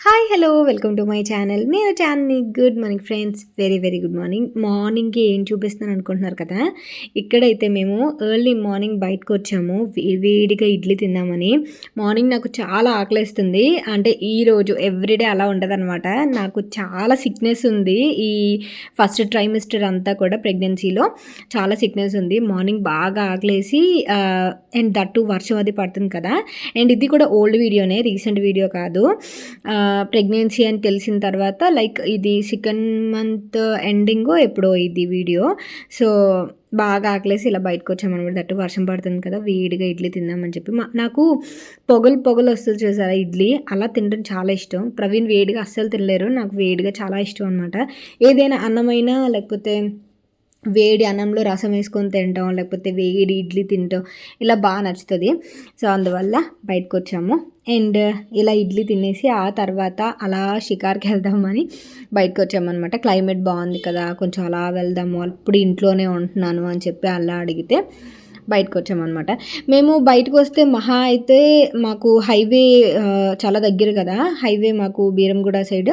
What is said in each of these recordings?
Hi hello welcome to my channel. నేను Chandini. Good morning friends. Very very good morning. మార్నింగ్కి ఏం చూపిస్తున్నాను అనుకుంటున్నారు కదా. ఇక్కడైతే మేము ఎర్లీ మార్నింగ్ బయటకు వచ్చాము వేడిగా ఇడ్లీ తిందామని. మార్నింగ్ నాకు చాలా ఆకలిస్తుంది. అంటే ఈరోజు ఎవ్రీడే అలా ఉండదన్నమాట. నాకు చాలా సిక్నెస్ ఉంది. ఈ ఫస్ట్ ట్రైమిస్టర్ అంతా కూడా ప్రెగ్నెన్సీలో చాలా సిక్నెస్ ఉంది. మార్నింగ్ బాగా ఆకలేసి అండ్ దట్టు వర్షం అది పడుతుంది కదా. అండ్ ఇది కూడా ఓల్డ్ వీడియోనే, రీసెంట్ వీడియో కాదు. ప్రెగ్నెన్సీ అని తెలిసిన తర్వాత లైక్ ఇది సెకండ్ మంత్ ఎండింగో ఎప్పుడో ఇది వీడియో. సో బాగా ఆకలేసి ఇలా బయటకు వచ్చామన్నమాట. దట్టు వర్షం పడుతుంది కదా, వేడిగా ఇడ్లీ తిందామని చెప్పి. నాకు పొగలు వస్తుంది చూసారా ఇడ్లీ, అలా తినడం చాలా ఇష్టం. ప్రవీణ్ వేడిగా అస్సలు తినలేరు, నాకు వేడిగా చాలా ఇష్టం అనమాట. ఏదైనా అన్నమైనా లేకపోతే వేడి అన్నంలో రసం వేసుకొని తింటాం, లేకపోతే వేడి ఇడ్లీ తింటాం, ఇలా బాగా నచ్చుతుంది. సో అందువల్ల బయటకు వచ్చాము. అండ్ ఇలా ఇడ్లీ తినేసి ఆ తర్వాత అలా షికార్కి వెళ్దామని బయటకు వచ్చామన్నమాట. క్లైమేట్ బాగుంది కదా, కొంచెం అలా వెళ్దాము, ఇప్పుడు ఇంట్లోనే ఉంటున్నాను అని చెప్పి అలా అడిగితే బయటకు వచ్చామన్నమాట. మేము బయటకు వస్తే మహా అయితే మాకు హైవే చాలా దగ్గర కదా, హైవే మాకు బీరంగూడ సైడ్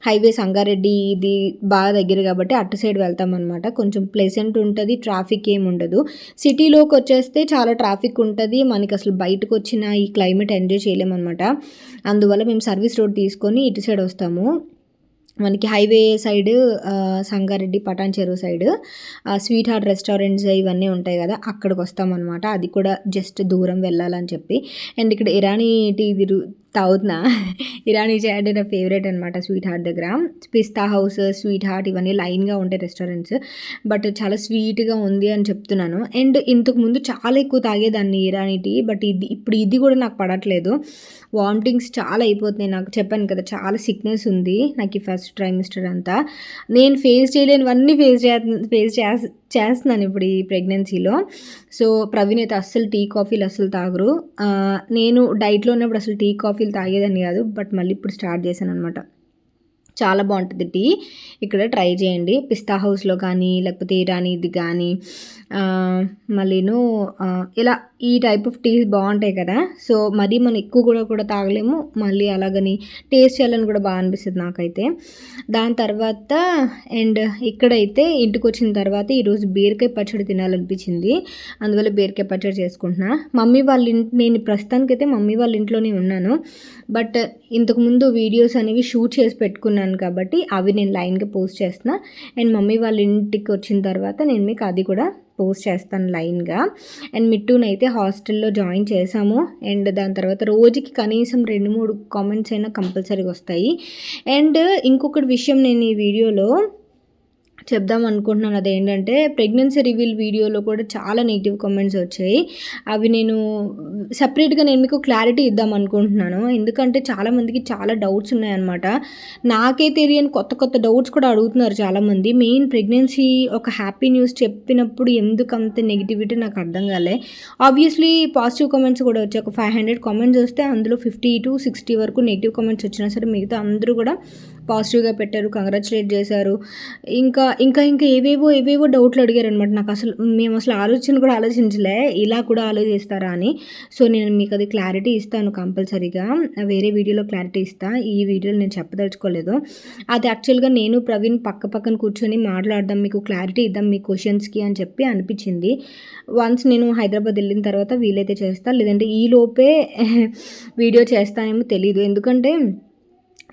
హైవే సంగారెడ్డి ఇది బాగా దగ్గర కాబట్టి అటు సైడ్ వెళ్తామన్నమాట. కొంచెం ప్లెజెంట్ ఉంటుంది, ట్రాఫిక్ ఏమి ఉండదు. సిటీలోకి వచ్చేస్తే చాలా ట్రాఫిక్ ఉంటుంది, మనకి అసలు బయటకు వచ్చిన ఈ క్లైమేట్ ఎంజాయ్ చేయలేమన్నమాట. అందువల్ల మేము సర్వీస్ రోడ్ తీసుకొని ఇటు సైడ్ వస్తాము. మనకి హైవే సైడ్ సంగారెడ్డి పటాన్ చెరువు సైడ్ స్వీట్ హార్ట్ రెస్టారెంట్స్ ఇవన్నీ ఉంటాయి కదా, అక్కడికి వస్తామన్నమాట. అది కూడా జస్ట్ దూరం వెళ్ళాలని చెప్పి. అండ్ ఇక్కడ ఇరానీ టీ తాగుతున్నా. ఇరానీ చాయ్ అంటే నా ఫేవరెట్ అనమాట. స్వీట్ హార్ట్ దగ్గర పిస్తా హౌస్, స్వీట్ హార్ట్ ఇవన్నీ లైన్గా ఉంటాయి రెస్టారెంట్స్, బట్ చాలా స్వీట్గా ఉంది అని చెప్తున్నాను. అండ్ ఇంతకుముందు చాలా ఎక్కువ తాగేదాన్ని ఇరానీ టీ, బట్ ఇప్పుడు ఇది కూడా నాకు పడట్లేదు. వామిటింగ్స్ చాలా అయిపోతున్నాయి. నాకు చెప్పాను కదా చాలా సిక్నెస్ ఉంది నాకు ఈ ఫస్ట్ ట్రైమిస్టర్ అంతా. నేను ఫేస్ చేయలేనివన్నీ చేస్తున్నాను ఇప్పుడు ఈ ప్రెగ్నెన్సీలో. సో ప్రవీణ్ అయితే అస్సలు టీ కాఫీలు అస్సలు తాగరు. నేను డైట్లో ఉన్నప్పుడు అసలు టీ కాఫీలు తాగేదాన్ని కాదు, బట్ మళ్ళీ ఇప్పుడు స్టార్ట్ చేశాను అనమాట. చాలా బాగుంటుంది టీ, ఇక్కడ ట్రై చేయండి. పిస్తా హౌస్లో కానీ లేకపోతే ఇరానీది కానీ మళ్ళీను ఇలా ఈ టైప్ ఆఫ్ టీస్ బాగుంటాయి కదా. సో మరీ మనం ఎక్కువ కూడా తాగలేము, మళ్ళీ అలాగని టేస్ట్ చేయాలని కూడా బాగా అనిపిస్తుంది నాకైతే. దాని తర్వాత అండ్ ఇక్కడైతే ఇంటికి వచ్చిన తర్వాత ఈరోజు బీరకాయ పచ్చడి తినాలనిపించింది, అందువల్ల బీరకాయ పచ్చడి చేసుకుంటున్నా. నేను ప్రస్తుతానికైతే మమ్మీ వాళ్ళ ఇంట్లోనే ఉన్నాను, బట్ ఇంతకుముందు వీడియోస్ అనేవి షూట్ చేసి పెట్టుకున్నాను కాబట్టి అవి నేను లైన్గా పోస్ట్ చేస్తున్నా. అండ్ మమ్మీ వాళ్ళ ఇంటికి వచ్చిన తర్వాత నేను మీకు అది కూడా పోస్ట్ చేస్తాను లైన్గా. అండ్ మిట్టునైతే హాస్టల్లో జాయిన్ చేశాము. అండ్ దాని తర్వాత రోజుకి కనీసం 2-3 కామెంట్స్ అయినా కంపల్సరీగా వస్తాయి. అండ్ ఇంకొకటి విషయం నేను ఈ వీడియోలో చెప్దాం అనుకుంటున్నాను, అదేంటంటే ప్రెగ్నెన్సీ రివీల్ వీడియోలో కూడా చాలా నెగిటివ్ కామెంట్స్ వచ్చాయి. అవి నేను సపరేట్గా మీకు క్లారిటీ ఇద్దాం అనుకుంటున్నాను, ఎందుకంటే చాలామందికి చాలా డౌట్స్ ఉన్నాయన్నమాట. నాకే తెలియని కొత్త డౌట్స్ కూడా అడుగుతున్నారు చాలామంది. మెయిన్ ప్రెగ్నెన్సీ ఒక హ్యాపీ న్యూస్ చెప్పినప్పుడు ఎందుకు అంత నెగిటివిటీ నాకు అర్థం కాలే. ఆబ్వియస్లీ పాజిటివ్ కామెంట్స్ కూడా వచ్చాయి. ఒక 500 కామెంట్స్ వస్తే అందులో 50-60 వరకు నెగిటివ్ కామెంట్స్ వచ్చినా సరే మిగతా అందరూ కూడా పాజిటివ్గా పెట్టారు, కంగ్రాచులేట్ చేశారు. ఇంకా ఇంకా ఇంకా ఏవేవో డౌట్లు అడిగారు అనమాట. నాకు మేము అసలు ఆలోచన కూడా ఆలోచించలే ఇలా కూడా ఆలోచిస్తారా అని. సో నేను మీకు అది క్లారిటీ ఇస్తాను కంపల్సరీగా, వేరే వీడియోలో క్లారిటీ ఇస్తాను. ఈ వీడియోలో నేను చెప్పదలుచుకోలేదు. అది యాక్చువల్గా నేను ప్రవీణ్ పక్కన కూర్చొని మాట్లాడదాం, మీకు క్లారిటీ ఇద్దాం మీ క్వశ్చన్స్కి అని చెప్పి అనిపించింది. వన్స్ నేను హైదరాబాద్ వెళ్ళిన తర్వాత వీలైతే చేస్తాను, లేదంటే ఈలోపే వీడియో చేస్తానేమో తెలీదు. ఎందుకంటే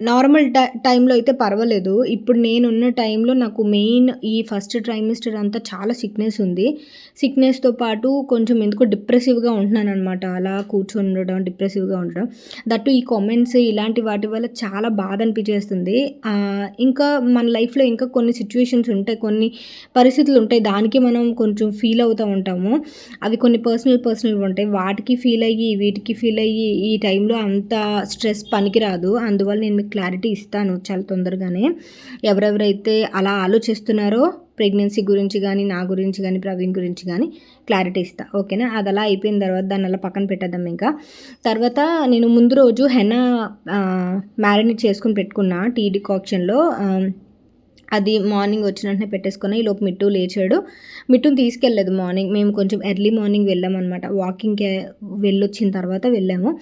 నార్మల్ టైంలో అయితే పర్వాలేదు, ఇప్పుడు నేనున్న టైంలో నాకు మెయిన్ ఈ ఫస్ట్ ట్రైమిస్టర్ అంతా చాలా సిక్నెస్ ఉంది. సిక్నెస్తో పాటు కొంచెం ఎందుకో డిప్రెసివ్గా ఉంటున్నాను అనమాట. అలా కూర్చొని ఉండడం, డిప్రెసివ్గా ఉండడం, దట్టు ఈ కామెంట్స్ ఇలాంటి వాటి వల్ల చాలా బాధ అనిపించేస్తుంది. ఇంకా మన లైఫ్లో ఇంకా కొన్ని సిచ్యువేషన్స్ ఉంటాయి, కొన్ని పరిస్థితులు ఉంటాయి, దానికి మనం కొంచెం ఫీల్ అవుతూ ఉంటాము. అవి కొన్ని పర్సనల్ ఉంటాయి, వాటికి ఫీల్ అయ్యి వీటికి ఫీల్ అయ్యి ఈ టైంలో అంత స్ట్రెస్ పనికిరాదు. అందువల్ల నేను క్లారిటీ ఇస్తాను చాలా తొందరగానే. ఎవరెవరైతే అలా ఆలోచిస్తున్నారో ప్రెగ్నెన్సీ గురించి కానీ, నా గురించి కానీ, ప్రవీణ్ గురించి కానీ క్లారిటీ ఇస్తా, ఓకేనా. అది అలా అయిపోయిన తర్వాత దాన్ని అలా పక్కన పెట్టేద్దాం. ఇంకా తర్వాత నేను ముందు రోజు హెన్నా మ్యారినేట్ చేసుకుని పెట్టుకున్నా టీ డికాక్షన్లో. అది మార్నింగ్ వచ్చిన వెంటనే పెట్టేసుకుని ఈలోపు మిట్టు లేచాడు. మిట్టుని తీసుకెళ్ళలేదు మార్నింగ్. మేము కొంచెం ఎర్లీ మార్నింగ్ వెళ్ళామన్నమాట. వాకింగ్‌కి వెళ్ళొచ్చిన తర్వాత వెళ్ళాము.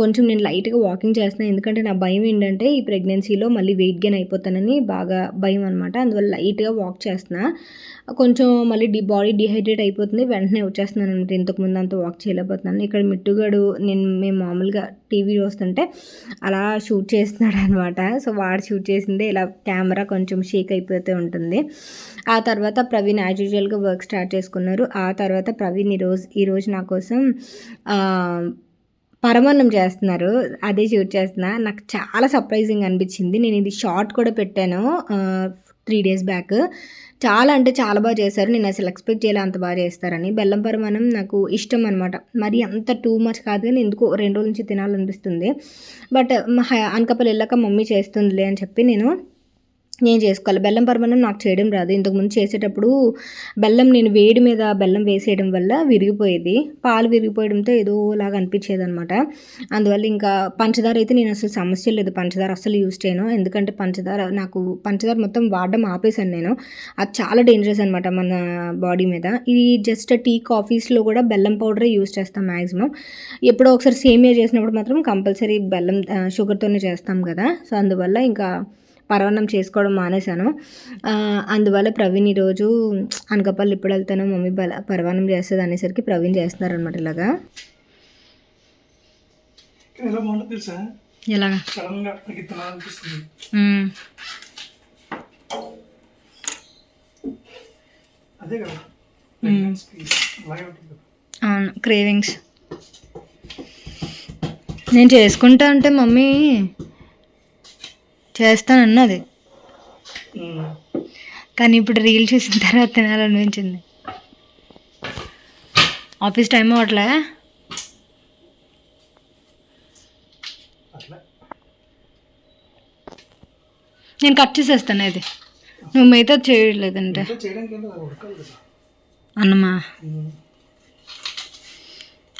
కొంచెం నేను లైట్‌గా వాకింగ్ చేస్తున్నాను. ఎందుకంటే నా భయం ఏంటంటే ఈ ప్రెగ్నెన్సీలో మళ్ళీ వెయిట్ గెయిన్ అయిపోతానని బాగా భయం అనమాట. అందువల్ల లైట్‌గా వాక్ చేస్తున్నా. కొంచెం మళ్ళీ బాడీ డీహైడ్రేట్ అయిపోతుంది. వెంటనే వచ్చేస్తున్నాను అనమాట. ఇంతకుముందు అంత వాక్ చేయలేకపోతున్నాను. ఇక్కడ మిట్టుగాడు మేము మామూలుగా టీవీ చూస్తుంటే అలా షూట్ చేస్తున్నాడు అనమాట. సో వాడు షూట్ చేసిందే ఇలా కెమెరా కొంచెం షేక్ అయిపోతూ ఉంటుంది. ఆ తర్వాత ప్రవీణ్ యాజ్ యూజువల్గా వర్క్ స్టార్ట్ చేసుకున్నారు. ఆ తర్వాత ప్రవీణ్ ఈరోజు నా కోసం పరమాన్నం చేస్తున్నారు. అదే షూట్ చేస్తున్నా. నాకు చాలా సర్ప్రైజింగ్ అనిపించింది. నేను ఇది షార్ట్ కూడా పెట్టాను 3 days బ్యాక్. చాలా అంటే చాలా బాగా చేశారు. నేను అసలు ఎక్స్పెక్ట్ చేయలే అంత బాగా చేస్తారని. బెల్లం పరమాన్నం నాకు ఇష్టం అనమాట. మరి అంత టూ మచ్ కాదు కానీ ఎందుకో 2 రోజుల నుంచి తినాలనిపిస్తుంది. బట్ అనకాపల్లి వెళ్ళాక మమ్మీ చేస్తుందిలే అని చెప్పి నేను చేసుకోవాలి. బెల్లం పరమాన్నం నాకు చేయడం రాదు. ఇంతకుముందు చేసేటప్పుడు నేను వేడి మీద బెల్లం వేసేయడం వల్ల విరిగిపోయేది. పాలు విరిగిపోయడంతో ఏదోలాగా అనిపించేది అనమాట. అందువల్ల ఇంకా పంచదార అయితే నేను అసలు సమస్య లేదు. పంచదార అసలు యూజ్ చేయను. ఎందుకంటే పంచదార మొత్తం వాడడం ఆపేసాను నేను. అది చాలా డేంజరస్ అనమాట మన బాడీ మీద. ఇది జస్ట్ టీ కాఫీస్లో కూడా బెల్లం పౌడరే యూజ్ చేస్తాం మ్యాక్సిమం. ఎప్పుడో ఒకసారి సేమియా చేసినప్పుడు మాత్రం కంపల్సరీ బెల్లం షుగర్తోనే చేస్తాం కదా. సో అందువల్ల ఇంకా పరమాన్నం చేసుకోవడం మానేశాను. అందువల్ల ప్రవీణ్ ఈరోజు అనకాపల్లి ఇప్పుడు వెళ్తాను మమ్మీ పరమాన్నం చేస్తుంది అనేసరికి ప్రవీణ్ చేస్తున్నారనమాట ఇలాగా. ఎలాగా అవును, క్రేవింగ్స్. నేను చేసుకుంటా అంటే మమ్మీ చేస్తానన్నది, కానీ ఇప్పుడు రీల్ చూసిన తర్వాత తినాలనిపించింది. ఆఫీస్ టైం అవ్వట్లే. నేను కట్ చేసేస్తాను. అది నువ్వు మిగతా చేయలేదంటే అన్నమా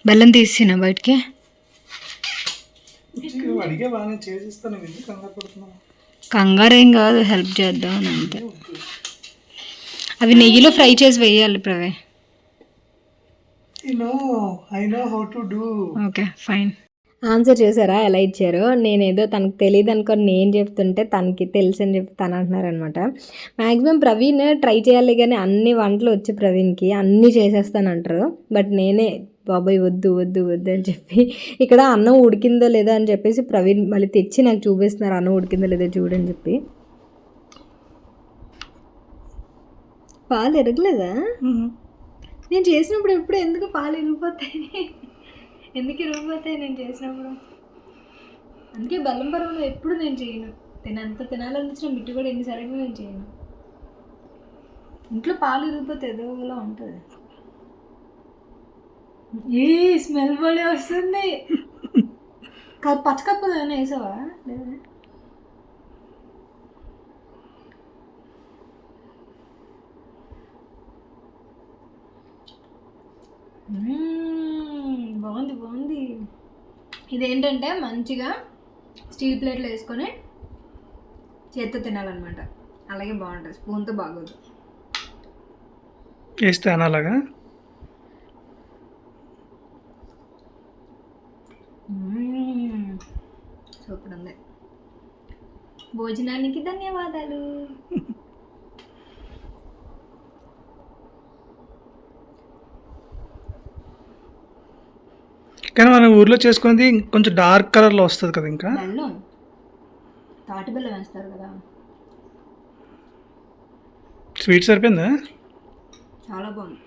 బెల్లం తీసిన బయటికి. కంగారేం కాదు, హెల్ప్ చేద్దాం అని అంతే. అవి నెయ్యిలో ఫ్రై చేసి వేయాలి ప్రవే. Okay fine. ఆన్సర్ చేశారా ఎలా ఇచ్చారో? నేనేదో తనకు తెలియదు అనుకొని నేను చెప్తుంటే తనకి తెలుసు అని చెప్పి తను అంటున్నారనమాట. మ్యాక్సిమం ప్రవీణ్ ట్రై చేయాలి కానీ అన్ని వంటలు వచ్చి ప్రవీణ్కి అన్నీ చేసేస్తానంటారు. బట్ నేనే బాబాయ్ వద్దు వద్దు వద్దు అని చెప్పి ఇక్కడ అన్నం ఉడికిందో లేదో అని చెప్పేసి ప్రవీణ్ మళ్ళీ తెచ్చి నాకు చూపిస్తున్నారు అన్నం ఉడికిందో లేదో చూడని చెప్పి. పాలు ఎరగలేదా? నేను చేసినప్పుడు ఎప్పుడు ఎందుకు పాలు ఇరిగిపోతాయి? ఎందుకు ఇరిగిపోతాయి నేను చేసినప్పుడు? అందుకే బెల్లం పరమాన్నం ఎప్పుడు నేను చేయను. తినాలనిపించిన మిట్టు కూడా ఎన్నిసార్లు నేను చేయను. ఇంట్లో పాలు ఇరిగిపోతే ఏదోలా ఉంటుంది. ఏ స్మెల్ భలే వస్తుంది. పచ్చకప్పు ఏమైనా వేసావా? లేదా బాగుంది. ఇదేంటంటే మంచిగా స్టీల్ ప్లేట్లో వేసుకొని చేత్తో తినాలన్నమాట. అలాగే బాగుంటుంది, స్పూన్తో బాగోదు. వేస్తే అలాగా సూపర్ ఉంది. భోజనానికి ధన్యవాదాలు. కానీ మన ఊర్లో చేసుకునేది కొంచెం డార్క్ కలర్లో వస్తుంది కదా. ఇంకా బెల్లం, తాటి బెల్లం వేస్తారు కదా. స్వీట్ సరిపోయిందా? చాలా బాగుంది.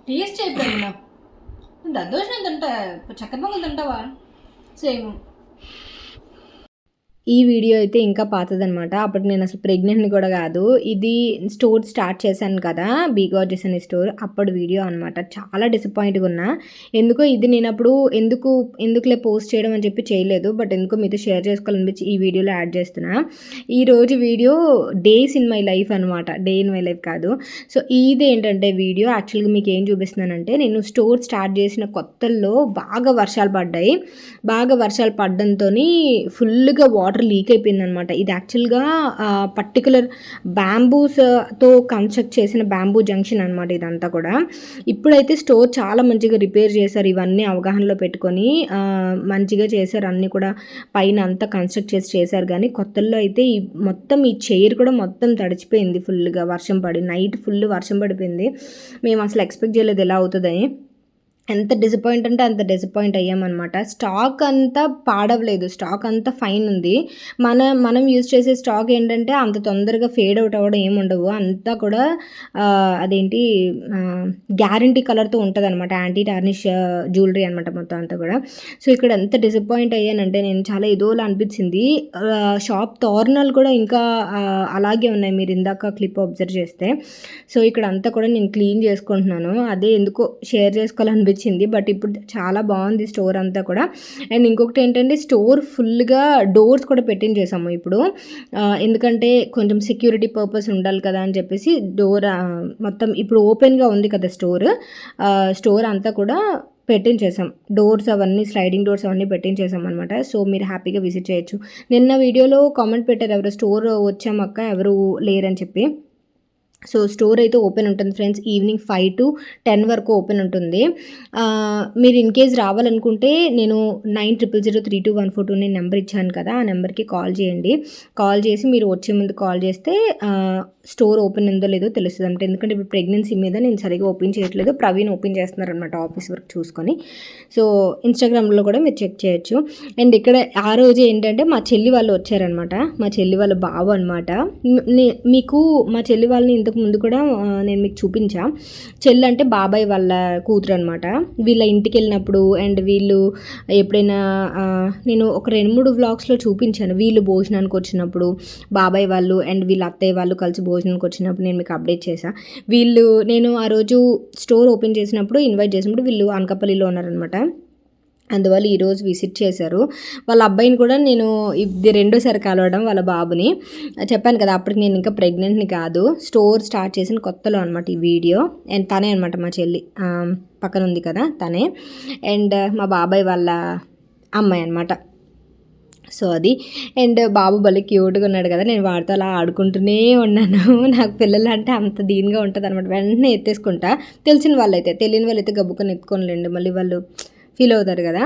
టేస్ట్ అయిపోయింది నాకు. దద్దోజనం తింటా, చక్కెర పొంగల్ తింటావా? సేమ్. ఈ వీడియో అయితే ఇంకా పాతదనమాట. అప్పటికి నేను అసలు ప్రెగ్నెంట్‌ని కూడా కాదు. ఇది స్టోర్ స్టార్ట్ చేశాను కదా! బీ గార్జియస్ అనే స్టోర్. అప్పటి వీడియో అనమాట. చాలా డిసప్పాయింట్‌గా ఉన్నా. ఎందుకో ఇది నేనప్పుడు ఎందుకులే పోస్ట్ చేయడం అని చెప్పి చేయలేదు. బట్ ఎందుకో మీతో షేర్ చేసుకోవాలనిపించి ఈ వీడియోలో యాడ్ చేస్తున్నా. ఈరోజు video days in my life అనమాట. డే ఇన్ మై లైఫ్ కాదు. సో ఇదేంటంటే వీడియో యాక్చువల్‌గా మీకు ఏం చూపిస్తున్నానంటే, నేను స్టోర్ స్టార్ట్ చేసిన కొత్తల్లో బాగా వర్షాలు పడ్డాయి. బాగా వర్షాలు పడడంతోని ఫుల్‌గా వాటర్ లీక్ అయిపోయిందనమాట. ఇది యాక్చువల్‌గా పర్టిక్యులర్ బ్యాంబూస్‌తో కన్స్ట్రక్ట్ చేసిన బ్యాంబూ జంక్షన్ అనమాట ఇదంతా కూడా. ఇప్పుడైతే స్టోర్ చాలా మంచిగా రిపేర్ చేశారు. ఇవన్నీ అవగాహనలో పెట్టుకొని మంచిగా చేశారు. అన్నీ కూడా పైన అంతా కన్స్ట్రక్ట్ చేశారు. కానీ కొత్తల్లో అయితే మొత్తం ఈ చైర్ కూడా మొత్తం తడిచిపోయింది ఫుల్‌గా వర్షం పడి. నైట్ ఫుల్ వర్షం పడిపోయింది. మేము అసలు ఎక్స్పెక్ట్ చేయలేదు ఎలా అవుతుందని. ఎంత డిసప్పాయింట్ అంటే అంత డిసప్పాయింట్ అయ్యామన్నమాట. స్టాక్ అంతా పాడవలేదు. స్టాక్ అంతా ఫైన్ ఉంది. మనం యూజ్ చేసే స్టాక్ ఏంటంటే అంత తొందరగా ఫేడ్ అవుట్ అవ్వడం ఏమి ఉండవు. అంతా కూడా అదేంటి గ్యారంటీ కలర్తో ఉంటుంది అనమాట. యాంటీ టార్నిష్ జ్యువెలరీ అనమాట మొత్తం అంతా కూడా. సో ఇక్కడ ఎంత డిసప్పాయింట్ అయ్యానంటే నేను చాలా ఏదోలా అనిపించింది. షాప్ తోరణాలు కూడా ఇంకా అలాగే ఉన్నాయి మీరు ఇందాక క్లిప్ అబ్జర్వ్ చేస్తే. సో ఇక్కడ అంతా కూడా నేను క్లీన్ చేసుకుంటున్నాను. అదే ఎందుకో షేర్ చేసుకోవాలనిపించింది. బట్ ఇప్పుడు చాలా బాగుంది స్టోర్ అంతా కూడా. అండ్ ఇంకొకటి ఏంటంటే స్టోర్ ఫుల్గా డోర్స్ కూడా పెట్టించేసాము ఇప్పుడు. ఎందుకంటే కొంచెం సెక్యూరిటీ పర్పస్ ఉండాలి కదా అని చెప్పేసి డోర్ మొత్తం ఇప్పుడు ఓపెన్గా ఉంది కదా స్టోర్ అంతా కూడా పెట్టించేసాం. డోర్స్ అవన్నీ స్లైడింగ్ డోర్స్ అవన్నీ పెట్టించేసాం అనమాట. సో మీరు హ్యాపీగా విజిట్ చేయొచ్చు. నిన్న వీడియోలో కామెంట్ పెట్టారు ఎవరు స్టోర్ వచ్చామక్క ఎవరు లేరని చెప్పి. సో స్టోర్ అయితే ఓపెన్ ఉంటుంది ఫ్రెండ్స్. ఈవినింగ్ 5 to 10 వరకు ఓపెన్ ఉంటుంది. మీరు ఇన్ కేస్ రావాలనుకుంటే నేను 90003214 నేను నెంబర్ ఇచ్చాను కదా, ఆ నెంబర్కి కాల్ చేయండి. కాల్ చేసి మీరు వచ్చే ముందు కాల్ చేస్తే స్టోర్ ఓపెన్ ఉందో లేదో తెలుస్తుంది అంటే. ఎందుకంటే ఇప్పుడు ప్రెగ్నెన్సీ మీద నేను సరిగా ఓపెన్ చేయట్లేదు. ప్రవీణ్ ఓపెన్ చేస్తున్నారనమాట ఆఫీస్ వర్క్ చూసుకొని. సో ఇన్స్టాగ్రామ్లో కూడా మీరు చెక్ చేయొచ్చు. అండ్ ఇక్కడ ఆ రోజు ఏంటంటే మా చెల్లి వాళ్ళు వచ్చారనమాట. మా చెల్లి వాళ్ళ బావ అనమాట. మీకు మా చెల్లి వాళ్ళని ఇంతకు ముందు కూడా నేను మీకు చూపించా. చెల్లి అంటే బాబాయ్ వాళ్ళ కూతురు అనమాట. వీళ్ళ ఇంటికి వెళ్ళినప్పుడు అండ్ వీళ్ళు ఎప్పుడైనా నేను ఒక 2-3 వ్లాగ్స్లో చూపించాను. వీళ్ళు భోజనానికి వచ్చినప్పుడు బాబాయ్ వాళ్ళు అండ్ వీళ్ళ అత్తయ్య వాళ్ళు కలిసి భోజనానికి వచ్చినప్పుడు నేను మీకు అప్డేట్ చేశా. నేను ఆ రోజు స్టోర్ ఓపెన్ చేసినప్పుడు ఇన్వైట్ చేసినప్పుడు వీళ్ళు అనకాపల్లిలో ఉన్నారనమాట. అందువల్ల ఈరోజు విజిట్ చేశారు. వాళ్ళ అబ్బాయిని కూడా నేను ఇది రెండోసారి కలవడం వాళ్ళ బాబుని. చెప్పాను కదా అప్పటికి నేను ఇంకా ప్రెగ్నెంట్ని కాదు. స్టోర్ స్టార్ట్ చేసిన కొత్తలో అనమాట ఈ వీడియో. అండ్ తనే అనమాట మా చెల్లి పక్కన ఉంది కదా తనే. అండ్ మా బాబాయ్ వాళ్ళ అమ్మాయి అనమాట. సో అది. అండ్ బాబు భలే క్యూట్గా ఉన్నాడు కదా. నేను వాడితో అలా ఆడుకుంటూనే ఉన్నాను. నాకు పిల్లలు అంటే అంత దీనిగా ఉంటుంది అనమాట. వెంటనే ఎత్తేసుకుంటా. తెలిసిన వాళ్ళైతే, తెలియని వాళ్ళైతే గబ్బుకొని ఎత్తుకోనిలేండి, మళ్ళీ వాళ్ళు ఫీల్ అవుతారు కదా,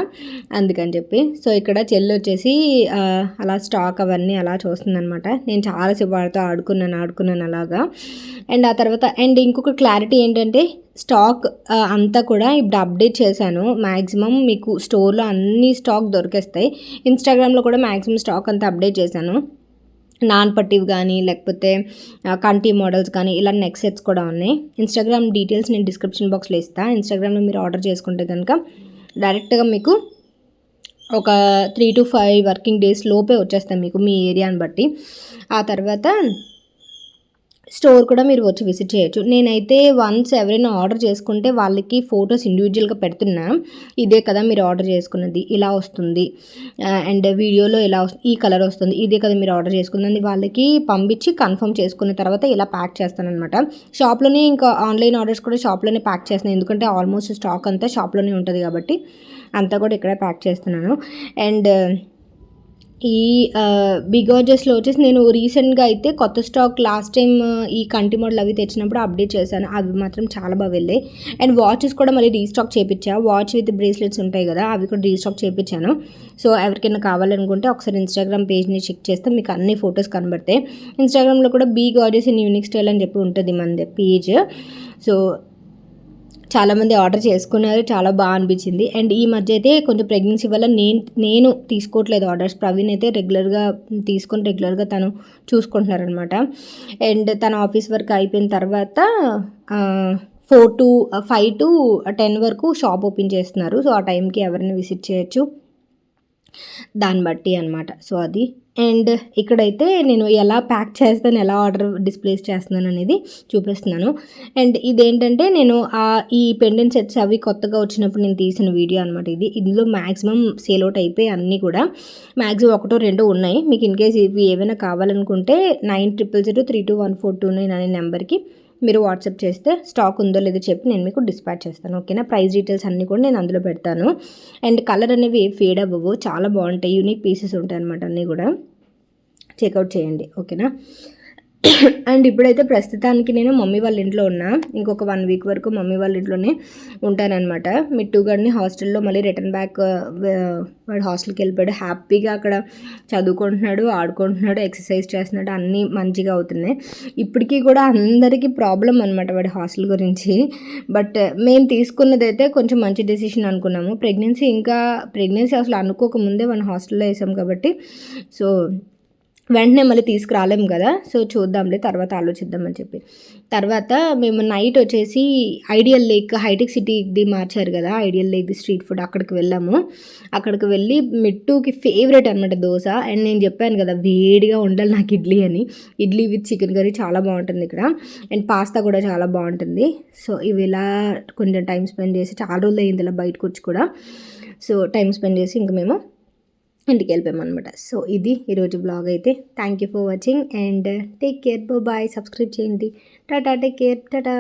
అందుకని చెప్పి. సో ఇక్కడ చెల్లి వచ్చేసి అలా స్టాక్ అవన్నీ అలా చూస్తుందనమాట. నేను చాలాసేపు వాడితో ఆడుకున్నాను అలాగా. అండ్ ఆ తర్వాత ఇంకొక క్లారిటీ ఏంటంటే స్టాక్ అంతా కూడా ఇప్పుడు అప్డేట్ చేశాను. మ్యాక్సిమం మీకు స్టోర్లో అన్ని స్టాక్ దొరికేస్తాయి. ఇన్స్టాగ్రామ్లో కూడా మ్యాక్సిమం స్టాక్ అంతా అప్డేట్ చేశాను. నాన్ పట్టివ్ కానీ లేకపోతే కంటి మోడల్స్ కానీ ఇలా నెక్ సెట్స్ కూడా ఉన్నాయి. ఇన్స్టాగ్రామ్ డీటెయిల్స్ నేను డిస్క్రిప్షన్ బాక్స్లో ఇస్తాను. ఇన్స్టాగ్రామ్లో మీరు ఆర్డర్ చేసుకుంటే కనుక డైరెక్ట్గా మీకు ఒక 3 to 5 వర్కింగ్ డేస్ లోపే వచ్చేస్తాయి మీకు మీ ఏరియాని బట్టి. ఆ తర్వాత స్టోర్ కూడా మీరు వచ్చి విజిట్ చేయొచ్చు. నేనైతే వన్స్ ఎవరైనా ఆర్డర్ చేసుకుంటే వాళ్ళకి ఫొటోస్ ఇండివిజువల్గా పెడుతున్నా. ఇదే కదా మీరు ఆర్డర్ చేసుకున్నది, ఇలా వస్తుంది అండ్ వీడియోలో ఇలా ఈ కలర్ వస్తుంది, ఇదే కదా మీరు ఆర్డర్ చేసుకున్నది వాళ్ళకి పంపించి కన్ఫర్మ్ చేసుకున్న తర్వాత ఇలా ప్యాక్ చేస్తాను అనమాట. షాప్లోనే ఇంకా ఆన్లైన్ ఆర్డర్స్ కూడా షాప్లోనే ప్యాక్ చేస్తున్నాను. ఎందుకంటే ఆల్మోస్ట్ స్టాక్ అంతా షాప్లోనే ఉంటుంది కాబట్టి అంతా కూడా ఇక్కడే ప్యాక్ చేస్తున్నాను. అండ్ ఈ బీ గార్జియస్లో వచ్చేసి నేను రీసెంట్గా అయితే కొత్త స్టాక్ లాస్ట్ టైం ఈ కంటి మోడల్ అవి తెచ్చినప్పుడు అప్డేట్ చేశాను. అవి మాత్రం చాలా బాగా వెళ్ళాయి. అండ్ వాచెస్ కూడా మళ్ళీ రీస్టాక్ చేయించా. వాచ్ విత్ బ్రేస్లెట్స్ ఉంటాయి కదా, అవి కూడా రీస్టాక్ చేయించాను. సో ఎవరికైనా కావాలనుకుంటే ఒకసారి ఇన్స్టాగ్రామ్ పేజ్ని చెక్ చేస్తే మీకు అన్ని ఫొటోస్ కనబడతాయి. ఇన్స్టాగ్రామ్లో కూడా be gorgeous in unique style అని చెప్పి ఉంటుంది మనది పేజ్. సో చాలామంది ఆర్డర్ చేసుకున్నారు, చాలా బాగా అనిపించింది. అండ్ ఈ మధ్య అయితే కొంచెం ప్రెగ్నెన్సీ వల్ల నేను తీసుకోవట్లేదు ఆర్డర్స్. ప్రవీణ్ అయితే రెగ్యులర్గా తను చూసుకుంటున్నారనమాట. అండ్ తన ఆఫీస్ వర్క్ అయిపోయిన తర్వాత 5 to 10 వరకు షాప్ ఓపెన్ చేస్తున్నారు. సో ఆ టైంకి ఎవరైనా విజిట్ చేయొచ్చు దాన్ని బట్టి అనమాట. సో అది. అండ్ ఇక్కడైతే నేను ఎలా ప్యాక్ చేస్తాను, ఎలా ఆర్డర్ డిస్ప్లేస్ చేస్తున్నాను అనేది చూపిస్తున్నాను. అండ్ ఇదేంటంటే నేను ఈ పెండెంట్ సెట్స్ అవి కొత్తగా వచ్చినప్పుడు నేను తీసిన వీడియో అనమాట ఇది. ఇందులో మ్యాక్సిమం సేల్ అవుట్ అయిపోయి అన్నీ కూడా మ్యాక్సిమం 1-2 ఉన్నాయి. మీకు ఇన్ కేస్ ఇవి ఏమైనా కావాలనుకుంటే 9000321429 అనే నెంబర్కి మీరు వాట్సాప్ చేస్తే స్టాక్ ఉందో లేదో చెప్పి నేను మీకు డిస్పాచ్ చేస్తాను. ఓకేనా. ప్రైస్ డీటెయిల్స్ అన్నీ కూడా నేను అందులో పెడతాను. అండ్ కలర్ అనేవి ఫేడ్ అవ్వవు, చాలా బాగుంటాయి, యూనిక్ పీసెస్ ఉంటాయి అనమాట అన్నీ కూడా. చెక్అవుట్ చేయండి. ఓకేనా. అండ్ ఇప్పుడైతే ప్రస్తుతానికి నేను మమ్మీ వాళ్ళ ఇంట్లో ఉన్నా. ఇంకొక 1 వీక్ వరకు మమ్మీ వాళ్ళ ఇంట్లోనే ఉంటానన్నమాట. మిట్టు గారిని హాస్టల్లో మళ్ళీ రిటర్న్ బ్యాక్ వాడు హాస్టల్కి వెళ్ళిపోయాడు. హ్యాపీగా అక్కడ చదువుకుంటున్నాడు, ఆడుకుంటున్నాడు, ఎక్సర్సైజ్ చేస్తున్నాడు, అన్నీ మంచిగా అవుతున్నాయి. ఇప్పటికీ కూడా అందరికీ ప్రాబ్లం అనమాట వాడి హాస్టల్ గురించి. బట్ మేము తీసుకున్నదైతే కొంచెం మంచి డెసిషన్ అనుకున్నాము. ప్రెగ్నెన్సీ అసలు అనుకోకముందే వాడిని హాస్టల్లో వేసాం కాబట్టి సో వెంటనే మళ్ళీ తీసుకురాలేము కదా. సో చూద్దాంలే, తర్వాత ఆలోచిద్దామని చెప్పి తర్వాత మేము నైట్ వచ్చేసి ఐడియల్ లేక్, హైటెక్ సిటీది మార్చారు కదా, ఐడియల్ లేక్ స్ట్రీట్ ఫుడ్, అక్కడికి వెళ్ళాము. అక్కడికి వెళ్ళి మిట్టుకి ఫేవరెట్ అనమాట దోశ. అండ్ నేను చెప్పాను కదా వేడిగా ఉండాలి నాకు ఇడ్లీ అని. ఇడ్లీ విత్ చికెన్ కర్రీ చాలా బాగుంటుంది ఇక్కడ. అండ్ పాస్తా కూడా చాలా బాగుంటుంది. సో ఇవి ఇలా కొంచెం టైం స్పెండ్ చేసి, చాలా రోజులు అయింది ఇలా బయటకు వచ్చి కూడా. సో టైం స్పెండ్ చేసి ఇంక మేము ఇంటికి వెళ్ళిపోయామన్నమాట. సో ఇది ఈరోజు బ్లాగ్ అయితే. Thank you for watching and take care, bye. Subscribe చేయండి. Tata, take care, Tata.